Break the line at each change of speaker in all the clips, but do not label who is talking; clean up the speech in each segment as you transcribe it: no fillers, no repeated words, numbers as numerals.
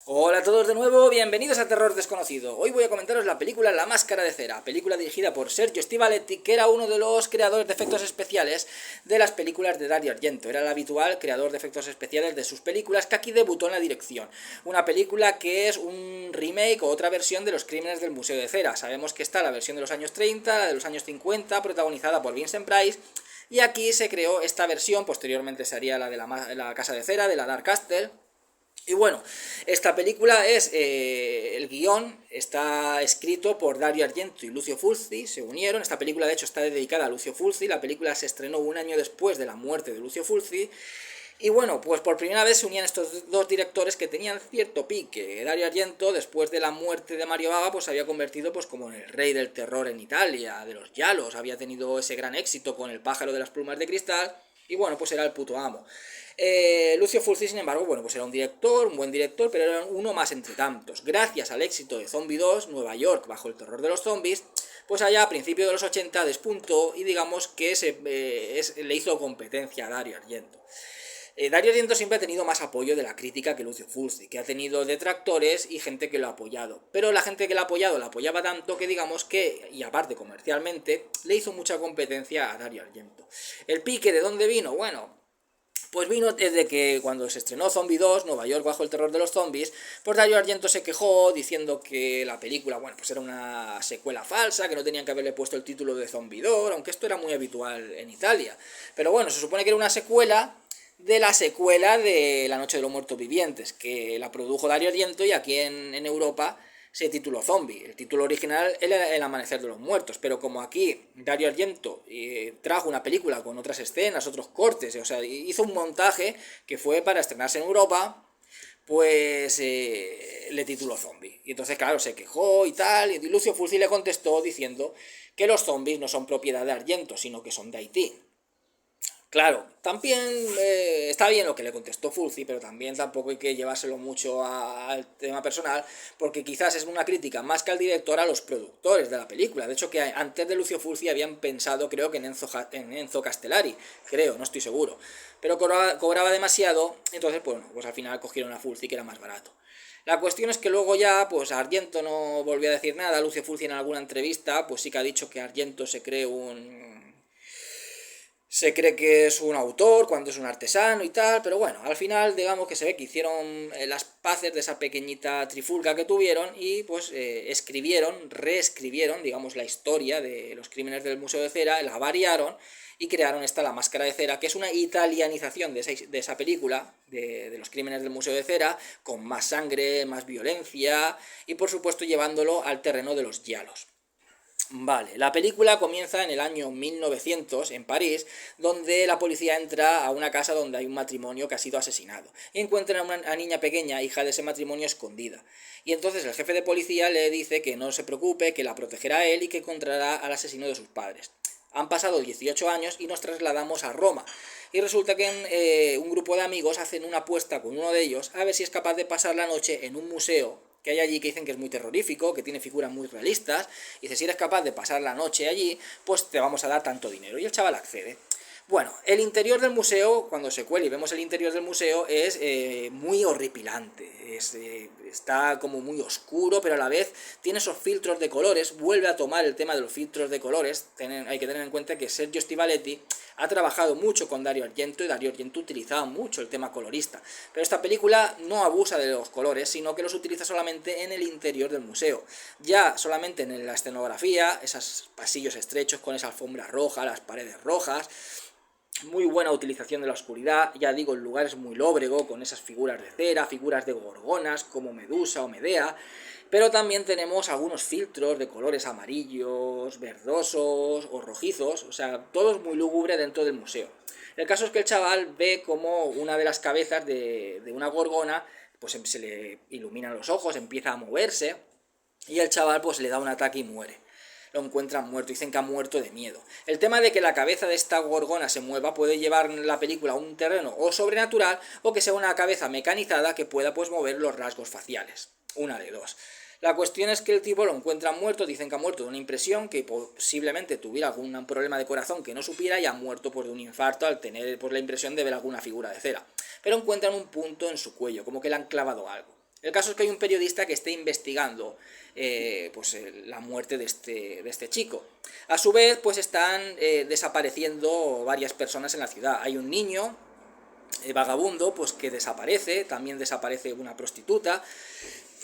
Hola a todos de nuevo, bienvenidos a Terror Desconocido. Hoy voy a comentaros la película La Máscara de Cera, película dirigida por Sergio Stivaletti, que era uno de los creadores de efectos especiales de las películas de Dario Argento. Era el habitual creador de efectos especiales de sus películas, que aquí debutó en la dirección. Una película que es un remake o otra versión de Los Crímenes del Museo de Cera. Sabemos que está la versión de los años 30, la de los años 50, protagonizada por Vincent Price. Y aquí se creó esta versión, posteriormente se haría la de la Casa de Cera, de la Dark Castle. Y bueno, esta película es, el guión está escrito por Dario Argento y Lucio Fulci, se unieron. Esta película de hecho está dedicada a Lucio Fulci, la película se estrenó un año después de la muerte de Lucio Fulci. Y bueno, pues por primera vez se unían estos dos directores que tenían cierto pique. Dario Argento, después de la muerte de Mario Bava, pues se había convertido pues como en el rey del terror en Italia, de los giallos, había tenido ese gran éxito con El pájaro de las plumas de cristal, y bueno, pues era el puto amo. Lucio Fulci, sin embargo, bueno, pues era un director, un buen director, pero era uno más entre tantos. Gracias al éxito de Zombie 2, Nueva York bajo el terror de los zombies, pues allá a principios de los 80 despuntó y digamos que le hizo competencia a Dario Argento. Dario Argento siempre ha tenido más apoyo de la crítica que Lucio Fulci, que ha tenido detractores y gente que lo ha apoyado. Pero la gente que lo ha apoyado la apoyaba tanto que digamos que, y aparte comercialmente, le hizo mucha competencia a Dario Argento. ¿El pique de dónde vino? Bueno, pues vino desde que cuando se estrenó Zombie 2, Nueva York bajo el terror de los zombies, pues Dario Argento se quejó diciendo que la película, bueno, pues era una secuela falsa, que no tenían que haberle puesto el título de Zombie 2, aunque esto era muy habitual en Italia. Pero bueno, se supone que era una secuela de la secuela de La Noche de los Muertos Vivientes, que la produjo Dario Argento y aquí en Europa se tituló Zombie. El título original era El Amanecer de los Muertos, pero como aquí Dario Argento trajo una película con otras escenas, otros cortes, o sea, hizo un montaje que fue para estrenarse en Europa, pues le tituló Zombie. Y entonces, claro, se quejó y tal, y Lucio Fulci le contestó diciendo que los zombies no son propiedad de Argento, sino que son de Haití. Claro, también está bien lo que le contestó Fulci, pero también tampoco hay que llevárselo mucho al tema personal, porque quizás es una crítica más que al director a los productores de la película. De hecho, que antes de Lucio Fulci habían pensado, creo que en Enzo Castellari, creo, no estoy seguro, pero cobraba demasiado, entonces pues al final cogieron a Fulci, que era más barato. La cuestión es que luego ya, pues Argento no volvió a decir nada. Lucio Fulci en alguna entrevista, pues sí que ha dicho que Argento se cree que es un autor cuando es un artesano y tal, pero bueno, al final digamos que se ve que hicieron las paces de esa pequeñita trifulca que tuvieron y pues reescribieron, digamos, la historia de los crímenes del Museo de Cera, la variaron y crearon La Máscara de Cera, que es una italianización de esa película, de los crímenes del Museo de Cera, con más sangre, más violencia y por supuesto llevándolo al terreno de los giallos. Vale, la película comienza en el año 1900 en París, donde la policía entra a una casa donde hay un matrimonio que ha sido asesinado y encuentran a una niña pequeña, hija de ese matrimonio, escondida. Y entonces el jefe de policía le dice que no se preocupe, que la protegerá a él y que encontrará al asesino de sus padres. Han pasado 18 años y nos trasladamos a Roma. Y resulta que un grupo de amigos hacen una apuesta con uno de ellos a ver si es capaz de pasar la noche en un museo que hay allí, que dicen que es muy terrorífico, que tiene figuras muy realistas, y dice, si eres capaz de pasar la noche allí, pues te vamos a dar tanto dinero. Y el chaval accede. Bueno, el interior del museo, cuando se cuela y vemos el interior del museo, es muy horripilante. Está como muy oscuro, pero a la vez tiene esos filtros de colores. Vuelve a tomar el tema de los filtros de colores. Hay que tener en cuenta que Sergio Stivaletti ha trabajado mucho con Dario Argento y Dario Argento utilizaba mucho el tema colorista. Pero esta película no abusa de los colores, sino que los utiliza solamente en el interior del museo. Ya solamente en la escenografía, esos pasillos estrechos con esa alfombra roja, las paredes rojas. Muy buena utilización de la oscuridad, ya digo, el lugar es muy lóbrego, con esas figuras de cera, figuras de gorgonas como Medusa o Medea, pero también tenemos algunos filtros de colores amarillos, verdosos o rojizos, o sea, todo es muy lúgubre dentro del museo. El caso es que el chaval ve como una de las cabezas de una gorgona, pues se le iluminan los ojos, empieza a moverse, y el chaval pues le da un ataque y muere. Lo encuentran muerto, dicen que ha muerto de miedo. El tema de que la cabeza de esta gorgona se mueva puede llevar la película a un terreno o sobrenatural o que sea una cabeza mecanizada que pueda pues mover los rasgos faciales. Una de dos. La cuestión es que el tipo lo encuentran muerto, dicen que ha muerto de una impresión, que posiblemente tuviera algún problema de corazón que no supiera y ha muerto pues, de un infarto al tener pues, la impresión de ver alguna figura de cera. Pero encuentran un punto en su cuello, como que le han clavado algo. El caso es que hay un periodista que está investigando la muerte de este chico. A su vez, pues están desapareciendo varias personas en la ciudad. Hay un niño vagabundo pues que desaparece, también desaparece una prostituta,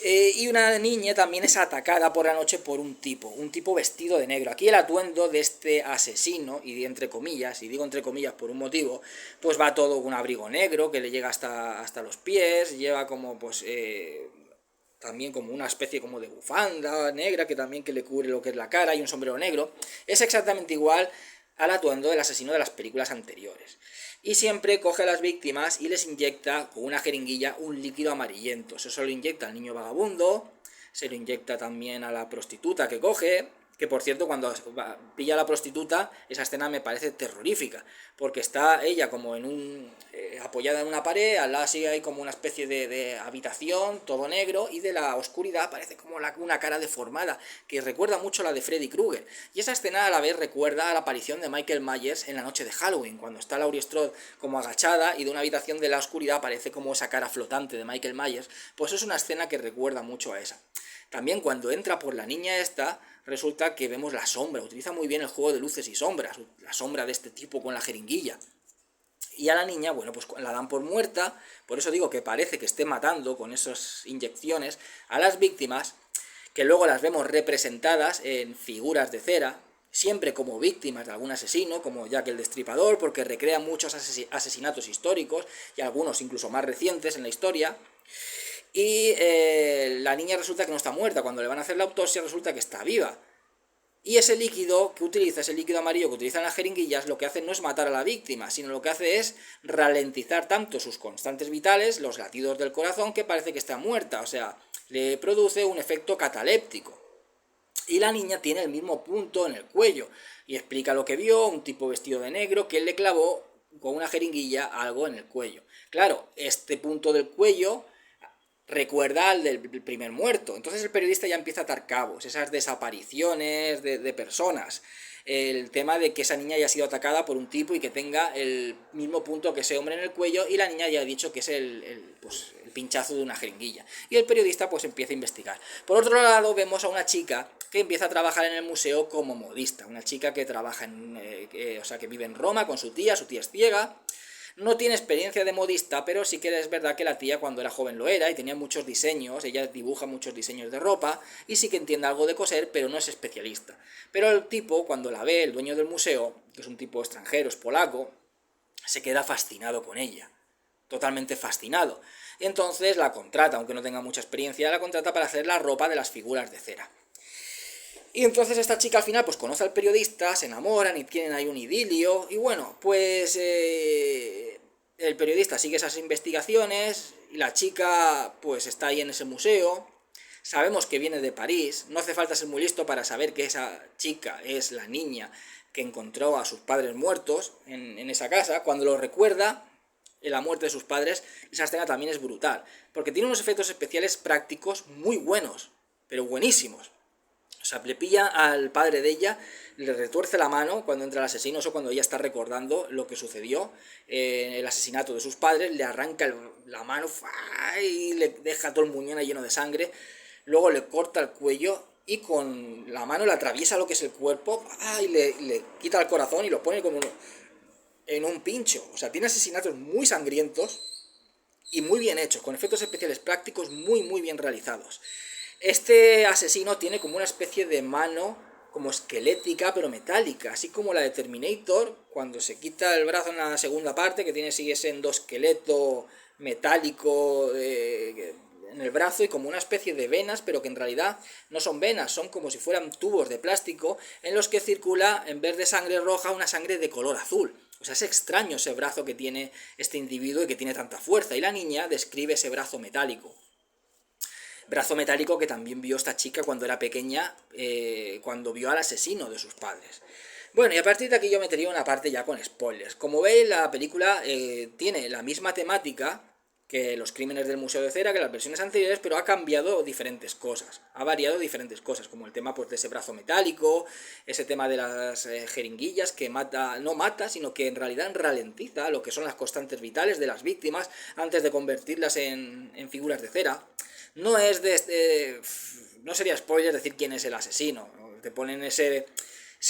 y una niña también es atacada por la noche por un tipo vestido de negro. Aquí el atuendo de este asesino, y entre comillas, y digo entre comillas por un motivo, pues va todo con un abrigo negro que le llega hasta los pies, lleva como también como una especie como de bufanda negra que le cubre lo que es la cara, y un sombrero negro. Es exactamente igual al atuendo del asesino de las películas anteriores. Y siempre coge a las víctimas y les inyecta con una jeringuilla un líquido amarillento. Eso se lo inyecta al niño vagabundo, se lo inyecta también a la prostituta que coge, que por cierto cuando pilla a la prostituta, esa escena me parece terrorífica, porque está ella como apoyada en una pared, al lado sí hay como una especie de habitación, todo negro, y de la oscuridad parece como una cara deformada, que recuerda mucho a la de Freddy Krueger. Y esa escena a la vez recuerda a la aparición de Michael Myers en la noche de Halloween, cuando está Laurie Strode como agachada y de una habitación de la oscuridad aparece como esa cara flotante de Michael Myers. Pues es una escena que recuerda mucho a esa. También cuando entra por la niña esta, resulta que vemos la sombra, utiliza muy bien el juego de luces y sombras, la sombra de este tipo con la jeringuilla. Y a la niña, bueno, pues la dan por muerta, por eso digo que parece que esté matando con esas inyecciones a las víctimas, que luego las vemos representadas en figuras de cera, siempre como víctimas de algún asesino, como Jack el Destripador, porque recrea muchos asesinatos históricos, y algunos incluso más recientes en la historia. Y la niña resulta que no está muerta, cuando le van a hacer la autopsia resulta que está viva. Y ese líquido que utiliza, ese líquido amarillo que utilizan las jeringuillas, lo que hace no es matar a la víctima, sino lo que hace es ralentizar tanto sus constantes vitales, los latidos del corazón, que parece que está muerta, o sea, le produce un efecto cataléptico. Y la niña tiene el mismo punto en el cuello, y explica lo que vio, un tipo vestido de negro, que él le clavó con una jeringuilla algo en el cuello. Claro, este punto del cuello recuerda al del primer muerto. Entonces el periodista ya empieza a atar cabos, esas desapariciones de personas, el tema de que esa niña haya sido atacada por un tipo y que tenga el mismo punto que ese hombre en el cuello, y la niña ya ha dicho que es el pinchazo de una jeringuilla. Y el periodista pues empieza a investigar. Por otro lado vemos a una chica que empieza a trabajar en el museo como modista, una chica que trabaja que vive en Roma con su tía es ciega. No tiene experiencia de modista, pero sí que es verdad que la tía cuando era joven lo era y tenía muchos diseños, ella dibuja muchos diseños de ropa y sí que entiende algo de coser, pero no es especialista. Pero el tipo, cuando la ve, el dueño del museo, que es un tipo extranjero, es polaco, se queda fascinado con ella, totalmente fascinado. Entonces la contrata, aunque no tenga mucha experiencia, la contrata para hacer la ropa de las figuras de cera. Y entonces esta chica al final pues conoce al periodista, se enamoran y tienen ahí un idilio. Y bueno, pues el periodista sigue esas investigaciones y la chica pues está ahí en ese museo. Sabemos que viene de París, no hace falta ser muy listo para saber que esa chica es la niña que encontró a sus padres muertos en esa casa. Cuando lo recuerda, en la muerte de sus padres, esa escena también es brutal, porque tiene unos efectos especiales prácticos muy buenos, pero buenísimos. O sea, le pilla al padre de ella, le retuerce la mano cuando entra el asesino, o cuando ella está recordando lo que sucedió, el asesinato de sus padres, le arranca la mano y le deja todo el muñón lleno de sangre, luego le corta el cuello y con la mano le atraviesa lo que es el cuerpo y le quita el corazón y lo pone como en un pincho. O sea, tiene asesinatos muy sangrientos y muy bien hechos, con efectos especiales prácticos muy bien realizados. Este asesino tiene como una especie de mano como esquelética pero metálica, así como la de Terminator, cuando se quita el brazo en la segunda parte, que sigue siendo esqueleto metálico en el brazo y como una especie de venas, pero que en realidad no son venas, son como si fueran tubos de plástico en los que circula, en vez de sangre roja, una sangre de color azul. O sea, es extraño ese brazo que tiene este individuo y que tiene tanta fuerza, y la niña describe ese brazo metálico. Brazo metálico que también vio esta chica cuando era pequeña, cuando vio al asesino de sus padres. Bueno, y a partir de aquí yo metería una parte ya con spoilers. Como veis, la película tiene la misma temática que Los Crímenes del Museo de Cera, que las versiones anteriores, pero ha cambiado diferentes cosas, ha variado diferentes cosas, como el tema pues, de ese brazo metálico, ese tema de las jeringuillas que no mata, sino que en realidad ralentiza lo que son las constantes vitales de las víctimas antes de convertirlas en figuras de cera. No es no sería spoiler decir quién es el asesino, ¿no? Te ponen ese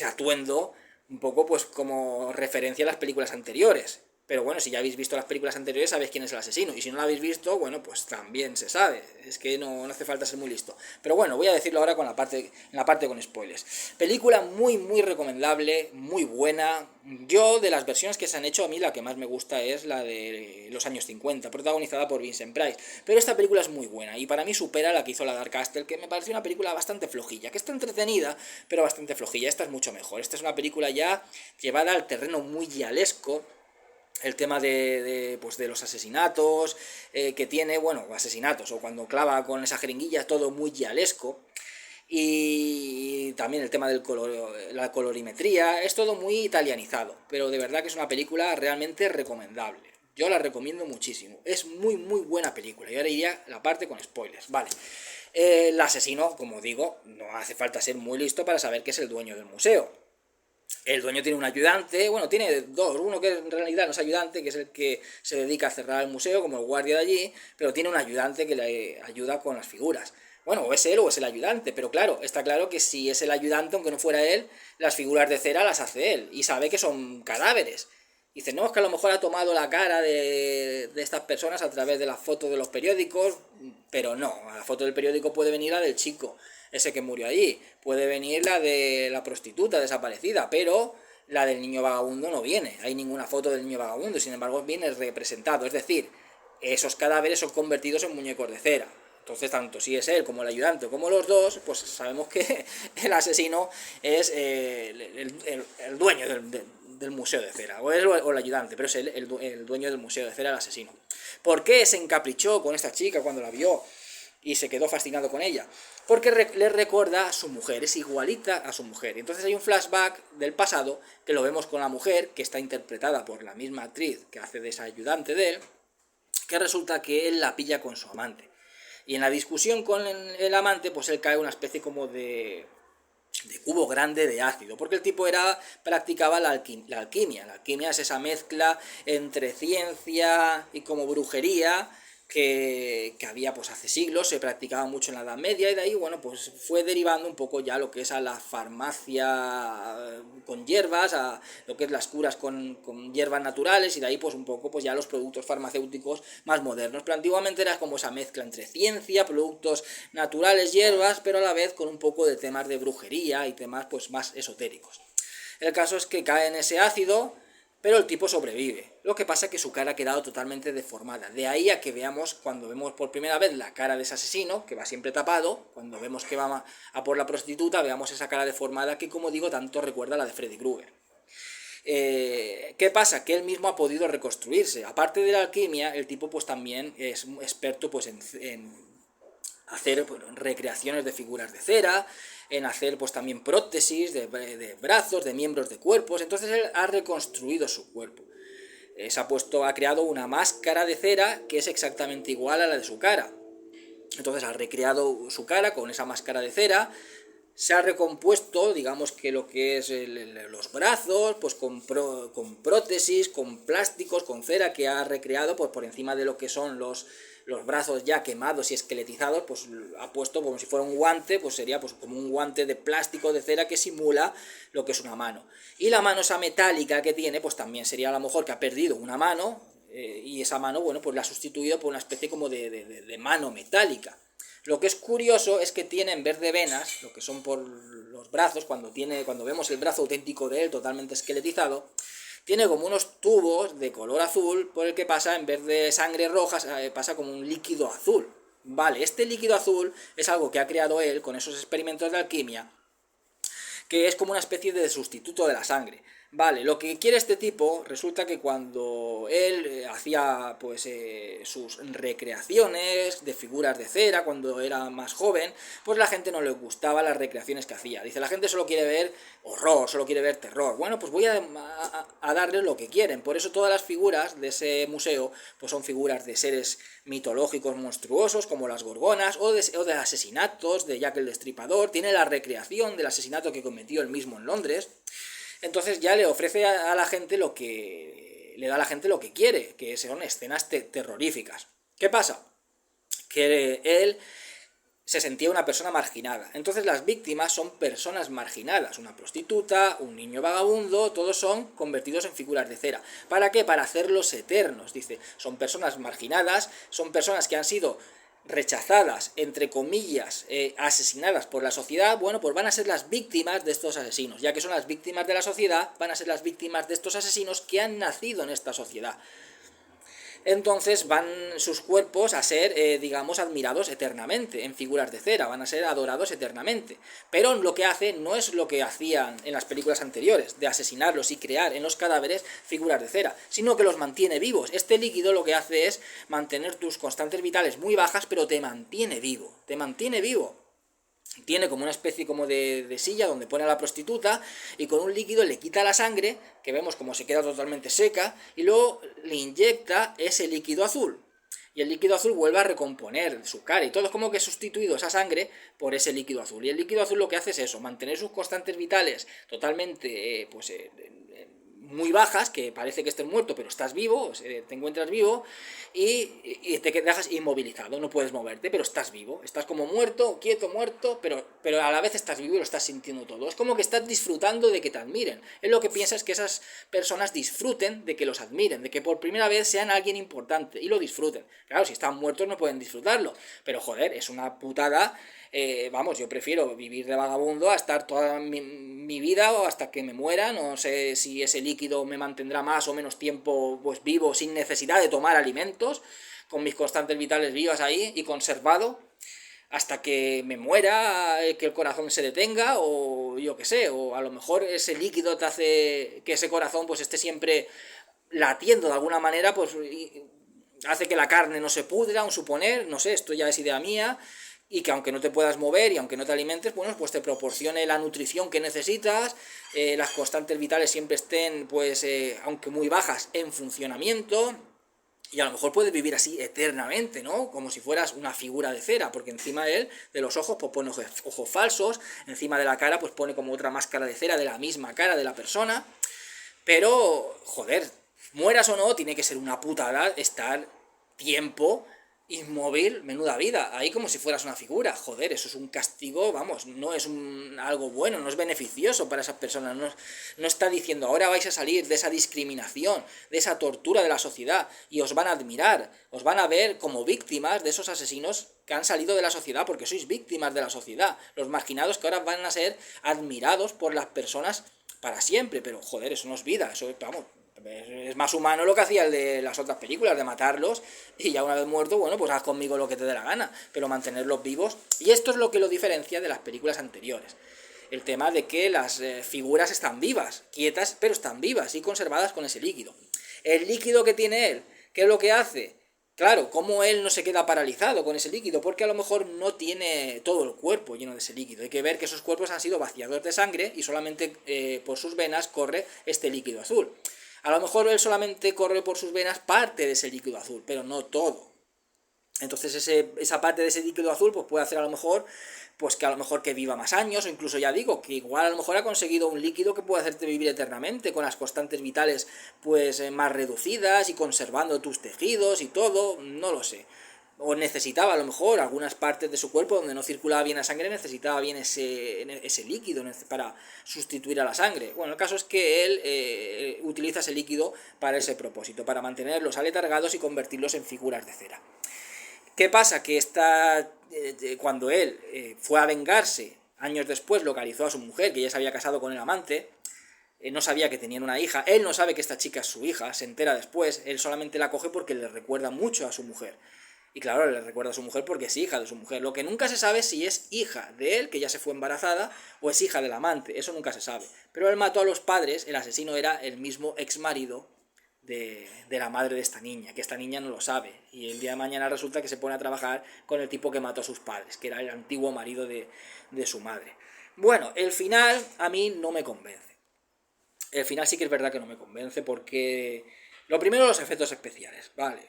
atuendo un poco pues como referencia a las películas anteriores. Pero bueno, si ya habéis visto las películas anteriores sabéis quién es el asesino. Y si no lo habéis visto, bueno, pues también se sabe. Es que no hace falta ser muy listo. Pero bueno, voy a decirlo ahora con en la parte con spoilers. Película muy, muy recomendable, muy buena. Yo, de las versiones que se han hecho, a mí la que más me gusta es la de los años 50, protagonizada por Vincent Price. Pero esta película es muy buena y para mí supera la que hizo la Dark Castle, que me pareció una película bastante flojilla, que está entretenida, pero bastante flojilla. Esta es mucho mejor. Esta es una película ya llevada al terreno muy guialesco. El tema pues de los asesinatos que tiene, bueno, asesinatos, o cuando clava con esa jeringuilla, es todo muy guialesco. Y también el tema de la colorimetría, es todo muy italianizado, pero de verdad que es una película realmente recomendable. Yo la recomiendo muchísimo, es muy muy buena película. Y ahora iría la parte con spoilers, vale. El asesino, como digo, no hace falta ser muy listo para saber que es el dueño del museo. El dueño tiene un ayudante, bueno, tiene dos, uno que en realidad no es ayudante, que es el que se dedica a cerrar el museo, como el guardia de allí, pero tiene un ayudante que le ayuda con las figuras. Bueno, o es él o es el ayudante, pero claro, está claro que si es el ayudante, aunque no fuera él, las figuras de cera las hace él, y sabe que son cadáveres. Dice, no, es que a lo mejor ha tomado la cara de estas personas a través de las fotos de los periódicos, pero no, a la foto del periódico puede venir la del chico, ese que murió allí, puede venir la de la prostituta desaparecida, pero la del niño vagabundo no viene, hay ninguna foto del niño vagabundo, sin embargo viene representado, es decir, esos cadáveres son convertidos en muñecos de cera. Entonces, tanto si es él como el ayudante como los dos, pues sabemos que el asesino es el dueño del museo de cera, o el ayudante, pero es el dueño del museo de cera, el asesino. ¿Por qué se encaprichó con esta chica cuando la vio y se quedó fascinado con ella? Porque le recuerda a su mujer, es igualita a su mujer. Entonces hay un flashback del pasado que lo vemos con la mujer, que está interpretada por la misma actriz que hace de esa ayudante de él, que resulta que él la pilla con su amante. Y en la discusión con el amante, pues él cae una especie como de cubo grande de ácido, porque el tipo practicaba la alquimia. La alquimia es esa mezcla entre ciencia y como brujería que había pues hace siglos, se practicaba mucho en la Edad Media, y de ahí, bueno, pues fue derivando un poco ya lo que es a la farmacia con hierbas, a lo que es las curas con hierbas naturales, y de ahí pues un poco pues ya los productos farmacéuticos más modernos. Pero antiguamente era como esa mezcla entre ciencia, productos naturales, hierbas, pero a la vez con un poco de temas de brujería y temas pues más esotéricos. El caso es que cae en ese ácido, pero el tipo sobrevive. Lo que pasa es que su cara ha quedado totalmente deformada. De ahí a que veamos, cuando vemos por primera vez la cara de ese asesino, que va siempre tapado, cuando vemos que va a por la prostituta, veamos esa cara deformada que, como digo, tanto recuerda a la de Freddy Krueger. ¿Qué pasa? Que él mismo ha podido reconstruirse. Aparte de la alquimia, el tipo pues también es experto pues en hacer recreaciones de figuras de cera, en hacer pues también prótesis de brazos, de miembros de cuerpos. Entonces él ha reconstruido su cuerpo. Ha creado una máscara de cera que es exactamente igual a la de su cara. Entonces ha recreado su cara con esa máscara de cera, se ha recompuesto, digamos que lo que es los brazos, pues con prótesis, con plásticos, con cera, que ha recreado pues por encima de lo que son los brazos ya quemados y esqueletizados, pues ha puesto como si fuera un guante, pues sería pues como un guante de plástico, de cera, que simula lo que es una mano. Y la mano esa metálica que tiene, pues también sería a lo mejor que ha perdido una mano, y esa mano, bueno, pues la ha sustituido por una especie como de mano metálica. Lo que es curioso es que tiene, en vez de venas, lo que son por los brazos, cuando vemos el brazo auténtico de él, totalmente esqueletizado, tiene como unos tubos de color azul por el que pasa, en vez de sangre roja, pasa como un líquido azul. Vale, este líquido azul es algo que ha creado él con esos experimentos de alquimia, que es como una especie de sustituto de la sangre. Vale, lo que quiere este tipo, resulta que cuando él hacía pues sus recreaciones de figuras de cera, cuando era más joven, pues la gente no le gustaba las recreaciones que hacía. Dice, la gente solo quiere ver horror, solo quiere ver terror. Bueno, pues voy a darles lo que quieren. Por eso todas las figuras de ese museo pues son figuras de seres mitológicos monstruosos, como las gorgonas, o de asesinatos de Jack el Destripador. Tiene la recreación del asesinato que cometió él mismo en Londres. Entonces ya le ofrece a la gente lo que le da a la gente lo que quiere, que son escenas terroríficas. ¿Qué pasa? que él se sentía una persona marginada. Entonces las víctimas son personas marginadas, una prostituta, un niño vagabundo, todos son convertidos en figuras de cera. ¿Para qué? Para hacerlos eternos, dice. Son personas marginadas, son personas que han sido rechazadas, entre comillas, asesinadas por la sociedad. Bueno, pues van a ser las víctimas de estos asesinos. Ya que son las víctimas de la sociedad, van a ser las víctimas de estos asesinos que han nacido en esta sociedad. Entonces van sus cuerpos a ser, digamos, admirados eternamente, en figuras de cera, van a ser adorados eternamente. Pero lo que hace no es lo que hacían en las películas anteriores, de asesinarlos y crear en los cadáveres figuras de cera, sino que los mantiene vivos. Este líquido lo que hace es mantener tus constantes vitales muy bajas, pero te mantiene vivo, te mantiene vivo. Tiene como una especie como de silla donde pone a la prostituta y con un líquido le quita la sangre, que vemos como se queda totalmente seca, y luego le inyecta ese líquido azul. Y el líquido azul vuelve a recomponer su cara y todo es como que sustituido esa sangre por ese líquido azul. Y el líquido azul lo que hace es eso, mantener sus constantes vitales totalmente muy bajas, que parece que estés muerto, pero estás vivo, te encuentras vivo, y te dejas inmovilizado, no puedes moverte, pero estás vivo, estás como muerto, quieto, muerto, pero a la vez estás vivo y lo estás sintiendo todo. Es como que estás disfrutando de que te admiren. Es lo que piensas, que esas personas disfruten de que los admiren, de que por primera vez sean alguien importante y lo disfruten. Claro, si están muertos no pueden disfrutarlo, pero joder, es una putada. Vamos, yo prefiero vivir de vagabundo a estar toda mi vida o hasta que me muera. No sé si ese líquido me mantendrá más o menos tiempo pues vivo sin necesidad de tomar alimentos, con mis constantes vitales vivas ahí y conservado hasta que me muera, que el corazón se detenga, o yo qué sé, o a lo mejor ese líquido te hace que ese corazón pues esté siempre latiendo de alguna manera, pues hace que la carne no se pudra, un suponer, no sé, esto ya es idea mía, y que aunque no te puedas mover y aunque no te alimentes, bueno, pues te proporcione la nutrición que necesitas, las constantes vitales siempre estén, pues, aunque muy bajas, en funcionamiento, y a lo mejor puedes vivir así eternamente, ¿no? Como si fueras una figura de cera, porque encima de él, de los ojos, pues pone ojos falsos, encima de la cara, pues pone como otra máscara de cera de la misma cara de la persona, pero, joder, mueras o no, tiene que ser una putada estar tiempo inmóvil, menuda vida, ahí como si fueras una figura. Joder, eso es un castigo, vamos, no es algo bueno, no es beneficioso para esas personas, no está diciendo ahora vais a salir de esa discriminación, de esa tortura de la sociedad, y os van a admirar, os van a ver como víctimas de esos asesinos que han salido de la sociedad, porque sois víctimas de la sociedad, los marginados que ahora van a ser admirados por las personas para siempre. Pero joder, eso no es vida, eso, vamos, es más humano lo que hacía el de las otras películas, de matarlos y ya una vez muerto, bueno, pues haz conmigo lo que te dé la gana, pero mantenerlos vivos. Y esto es lo que lo diferencia de las películas anteriores. El tema de que las figuras están vivas, quietas, pero están vivas y conservadas con ese líquido. El líquido que tiene él, ¿qué es lo que hace? Claro, como él no se queda paralizado con ese líquido, porque a lo mejor no tiene todo el cuerpo lleno de ese líquido. Hay que ver que esos cuerpos han sido vaciados de sangre y solamente por sus venas corre este líquido azul. A lo mejor él solamente corre por sus venas parte de ese líquido azul, pero no todo. Entonces esa parte de ese líquido azul pues puede hacer a lo mejor pues que a lo mejor que viva más años, o incluso ya digo, que igual a lo mejor ha conseguido un líquido que puede hacerte vivir eternamente, con las constantes vitales pues más reducidas y conservando tus tejidos y todo, no lo sé. O necesitaba a lo mejor algunas partes de su cuerpo donde no circulaba bien la sangre, necesitaba bien ese líquido para sustituir a la sangre. Bueno, el caso es que él utiliza ese líquido para ese propósito, para mantenerlos aletargados y convertirlos en figuras de cera. ¿Qué pasa? Que cuando él fue a vengarse, años después localizó a su mujer, que ya se había casado con el amante, no sabía que tenían una hija, él no sabe que esta chica es su hija, se entera después, él solamente la coge porque le recuerda mucho a su mujer. Y claro, le recuerda a su mujer porque es hija de su mujer. Lo que nunca se sabe es si es hija de él, que ya se fue embarazada, o es hija del amante. Eso nunca se sabe. Pero él mató a los padres, el asesino era el mismo ex marido de la madre de esta niña, que esta niña no lo sabe. Y el día de mañana resulta que se pone a trabajar con el tipo que mató a sus padres, que era el antiguo marido de su madre. Bueno, el final a mí no me convence. El final sí que es verdad que no me convence porque... Lo primero, los efectos especiales, ¿vale?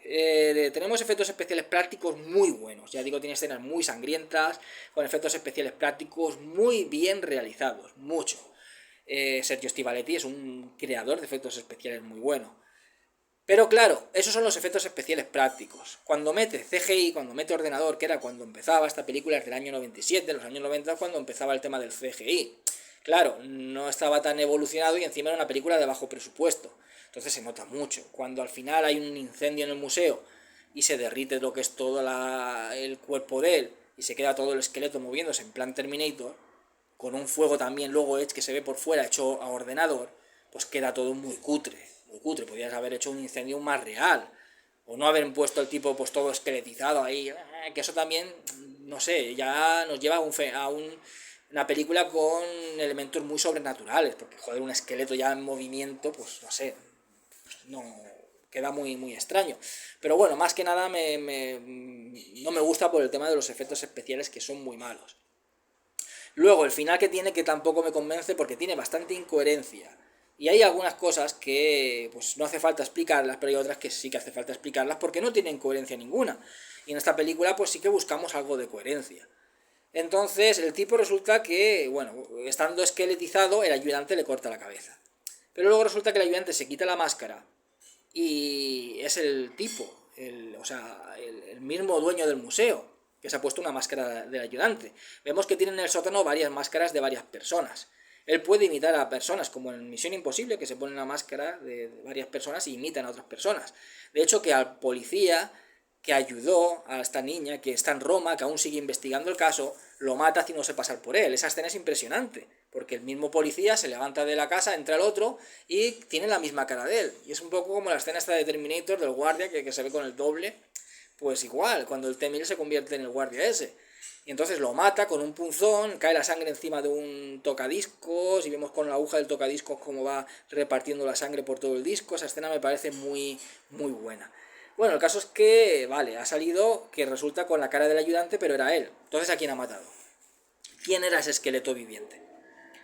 Tenemos efectos especiales prácticos muy buenos. Ya digo, tiene escenas muy sangrientas, con efectos especiales prácticos muy bien realizados, mucho. Sergio Stivaletti es un creador de efectos especiales muy bueno. Pero claro, esos son los efectos especiales prácticos. Cuando mete CGI, cuando mete ordenador, que era cuando empezaba esta película, es del año 97, los años 90, cuando empezaba el tema del CGI. Claro, no estaba tan evolucionado y encima era una película de bajo presupuesto. Entonces se nota mucho. Cuando al final hay un incendio en el museo y se derrite lo que es todo el cuerpo de él y se queda todo el esqueleto moviéndose en plan Terminator, con un fuego también luego que se ve por fuera hecho a ordenador, pues queda todo muy cutre, muy cutre. Podrías haber hecho un incendio más real, o no haber puesto el tipo pues todo esqueletizado ahí, que eso también, no sé, ya nos lleva a una película con elementos muy sobrenaturales, porque joder, un esqueleto ya en movimiento, pues no sé, no queda muy, muy extraño. Pero bueno, más que nada no me gusta por el tema de los efectos especiales, que son muy malos. Luego, el final que tiene, que tampoco me convence porque tiene bastante incoherencia. Y hay algunas cosas que pues no hace falta explicarlas, pero hay otras que sí que hace falta explicarlas porque no tienen coherencia ninguna. Y en esta película pues sí que buscamos algo de coherencia. Entonces el tipo resulta que, bueno, estando esqueletizado, el ayudante le corta la cabeza. Pero luego resulta que el ayudante se quita la máscara y es el tipo, el mismo dueño del museo, que se ha puesto una máscara del ayudante. Vemos que tiene en el sótano varias máscaras de varias personas. Él puede imitar a personas, como en Misión Imposible, que se pone una máscara de varias personas y imitan a otras personas. De hecho, que al policía que ayudó a esta niña, que está en Roma, que aún sigue investigando el caso, lo mata haciéndose pasar por él. Esa escena es impresionante, porque el mismo policía se levanta de la casa, entra el otro y tiene la misma cara de él. Y es un poco como la escena esta de Terminator, del guardia, que se ve con el doble. Pues igual, cuando el T-1000 se convierte en el guardia ese. Y entonces lo mata con un punzón, cae la sangre encima de un tocadiscos y vemos con la aguja del tocadiscos cómo va repartiendo la sangre por todo el disco. Esa escena me parece muy, muy buena. Bueno, el caso es que, vale, ha salido que resulta con la cara del ayudante, pero era él. Entonces, ¿a quién ha matado? ¿Quién era ese esqueleto viviente?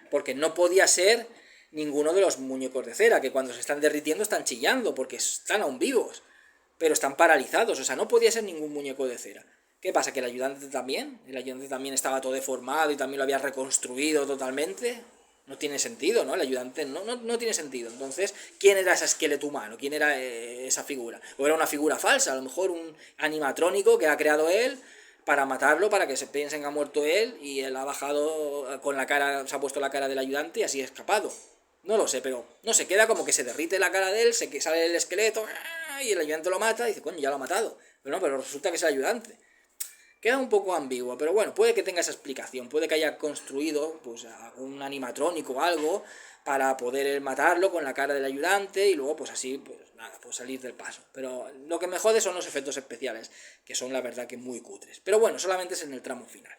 Porque no podía ser ninguno de los muñecos de cera, que cuando se están derritiendo están chillando, porque están aún vivos, pero están paralizados, o sea, no podía ser ningún muñeco de cera. ¿Qué pasa? ¿Que el ayudante también estaba todo deformado y también lo había reconstruido totalmente? No tiene sentido, ¿no? El ayudante no tiene sentido. Entonces, ¿quién era ese esqueleto humano? ¿Quién era esa figura? ¿O era una figura falsa? A lo mejor un animatrónico que ha creado él para matarlo, para que se piensen que ha muerto él y él ha bajado con la cara, se ha puesto la cara del ayudante y así ha escapado. No lo sé, pero no se queda como que se derrite la cara de él, se sale el esqueleto y el ayudante lo mata y dice, coño, ya lo ha matado. Pero no, pero resulta que es el ayudante. Queda un poco ambiguo, pero bueno, puede que tenga esa explicación, puede que haya construido pues un animatrónico o algo para poder matarlo con la cara del ayudante y luego pues así, pues nada, pues salir del paso. Pero lo que me jode son los efectos especiales, que son la verdad que muy cutres. Pero bueno, solamente es en el tramo final.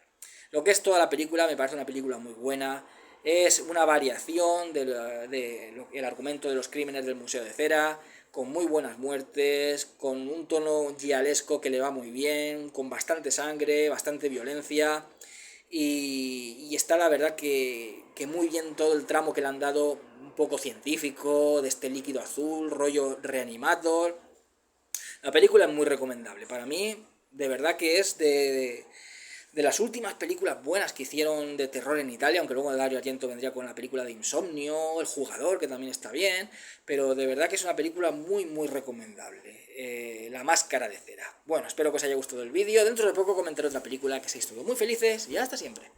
Lo que es toda la película, me parece una película muy buena, es una variación del argumento de los crímenes del Museo de Cera, con muy buenas muertes, con un tono gialesco que le va muy bien, con bastante sangre, bastante violencia, y está la verdad que muy bien todo el tramo que le han dado, un poco científico, de este líquido azul, rollo Reanimator. La película es muy recomendable, para mí de verdad que es de las últimas películas buenas que hicieron de terror en Italia, aunque luego Dario Argento vendría con la película de Insomnio, El Jugador, que también está bien, pero de verdad que es una película muy, muy recomendable. La Máscara de Cera. Bueno, espero que os haya gustado el vídeo. Dentro de poco comentaré otra película, que seáis todos muy felices y hasta siempre.